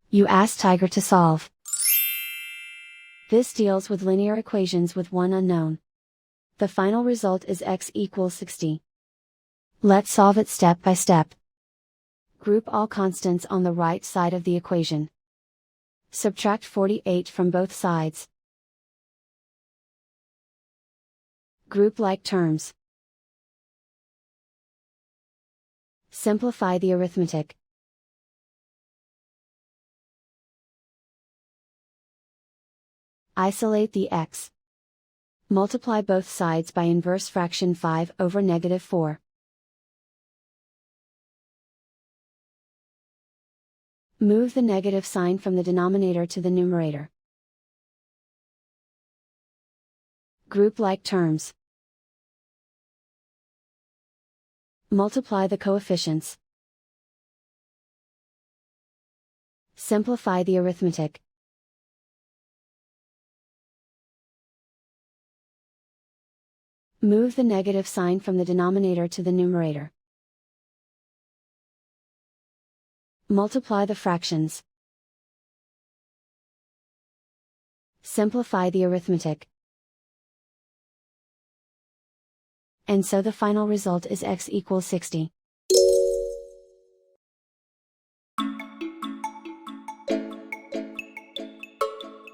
You ask Tiger to solve. This deals with linear equations with one unknown. The final result is x equals 60. Let's solve it step by step. Group all constants on the right side of the equation. Subtract 48 from both sides. Group like terms. Simplify the arithmetic. Isolate the x. Multiply both sides by inverse fraction 5 over -4. Move the negative sign from the denominator to the numerator. Group like terms. Multiply the coefficients. Simplify the arithmetic. Move the negative sign from the denominator to the numerator. Multiply the fractions. Simplify the arithmetic. And so the final result is x equals 60.